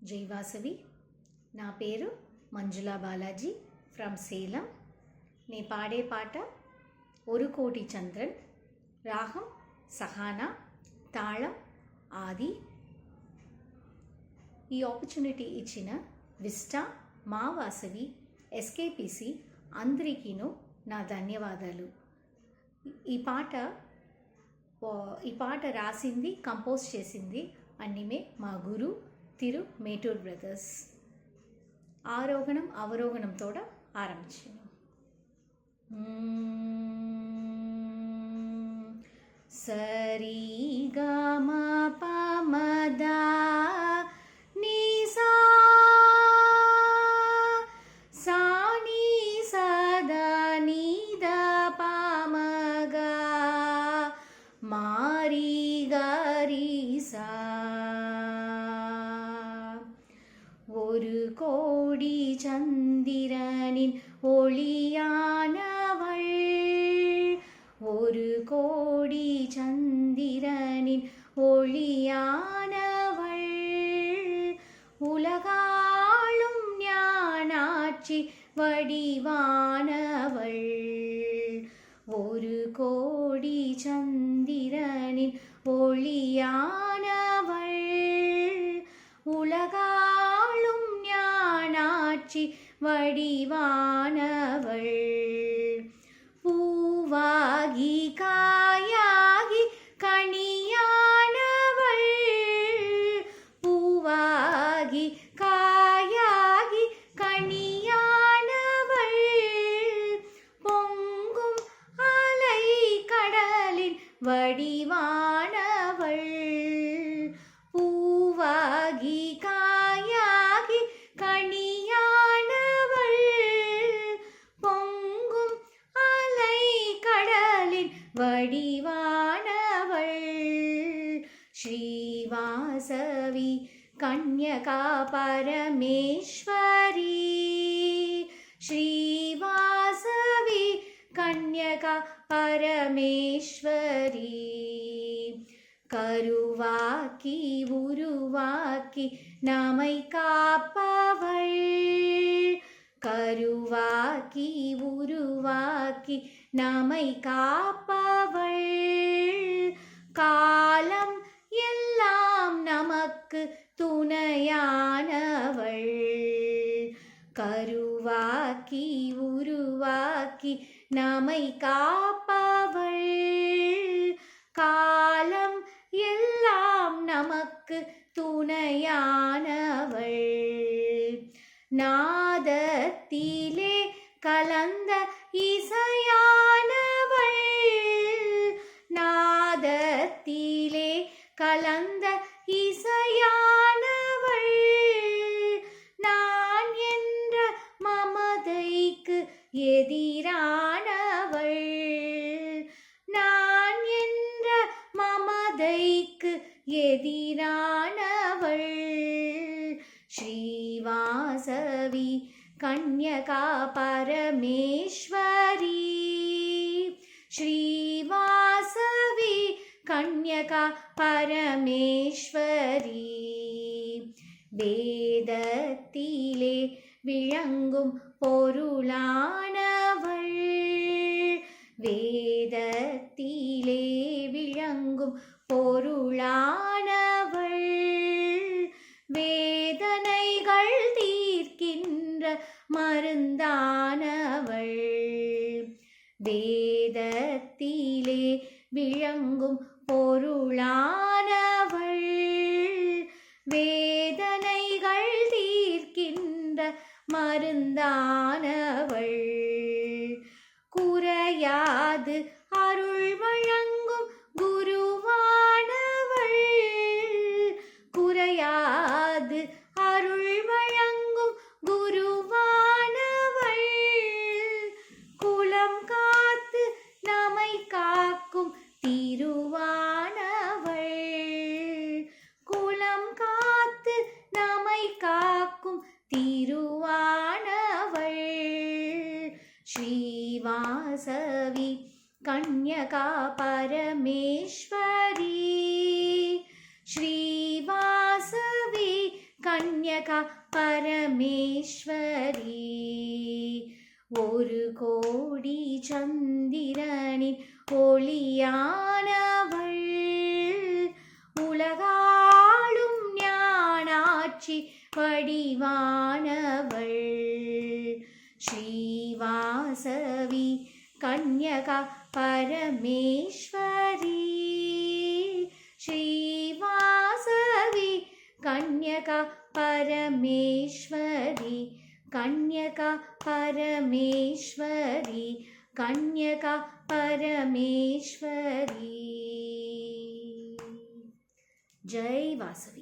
జై వాసవి. నా పేరు మంజులా బాలాజీ ఫ్రమ్ సేలం. నే పాడే పాట ఒక కోటి చంద్రన్, రాగం సహానా, తాళం ఆది. ఈ ఆపర్చునిటీ ఇచ్చిన విస్టా, మా వాసవి, ఎస్కేపిసి అందరికీను నా ధన్యవాదాలు. ఈ పాట రాసింది, కంపోజ్ చేసింది అన్నిమే మా గురు తిరు మేటూర్ బ్రదర్స్. ఆరోహణం అవరోహణంతోడ ఆరంభించాను. సరి గా మా ప మ ద ని సా సా ని స ద ని ద ప మ గ మా రి గ రి సా. ஒரு கோடி சந்திரனின் ஒளியானவள், ஒரு கோடி சந்திரனின் ஒளியானவள், உலகாளும் ஞானாட்சி வடிவானவள், ஒரு கோடி சந்திரனின் ஒளியானவள், உலகாளும் ஞானாட்சி வடிவானவள், பூவாகி காயாகி கனியானவள், பூவாகி காயாகி கனியானவள், பொங்கும் அலை கடலின் வடிவானவள், பூவாகி காயாகி கனியானவள், பொங்கும் அலை கடலின் வடிவானவள், ஸ்ரீவாசவி கன்யகா பரமேஸ்வரி, ஸ்ரீவாசவி கன்யகா பரமேஸ்வரி, கருவாக்கி உருவாக்கி நம்மை காப்பவள், கருவாக்கி உருவாக்கி நம்மை காப்பவள், காலம் எல்லாம் நமக்கு துணையானவள், கருவாக்கி உருவாக்கி நம்மை காப்பவள், காலம் எல்லாம் நமக்கு துணையானவள், நாதத்திலே கலந்த இசையானவள், நாதத்திலே கலந்த இசையானவள், நான் என்ற மமதைக்கு எதிரானவள், நான் என்ற மமதைக்கு எதிரானவள், ஸ்ரீவாசவி கன்யகா பரமேஸ்வரி, ஸ்ரீவாசவி கன்யகா பரமேஸ்வரி, வேதத்திலே விளங்கும் பொருளானவள், வேதத்திலே விளங்கும் பொருளானவள், வேதனைகள் தீர்க்கின்ற மருந்தானவள், வேதத்திலே விளங்கும் பொருளானவள், வேதனைகள் தீர்க்கின்ற மருந்தானவள், குறையாது அருள் வழங்கும் குருவானவள், குறையாது அருள் வழங்கும் குருவானவள், குலம் காத்து நம்மை காக்கும் திருவானவள், குலம் காத்து நம்மை காக்கும் திருவானவள், ஸ்ரீவாசவி கன்யகா பரமேஸ்வரி, ஸ்ரீவாசவி கன்யகா கன்யகா பரமேஸ்வரி. ஒரு கோடி சந்திரனின் ஒளியானவள், உலகாளும் ஞானாட்சி வடிவானவள். ஸ்ரீவாசவி கன்யகா பரமேஸ்வரி. ஸ்ரீவாசவி கன்யகா பரமேஸ்வரி. கன்யகா பரமேஸ்வரி. கன்யகா பரமேஸ்வரி. ஜெய் வாசவி.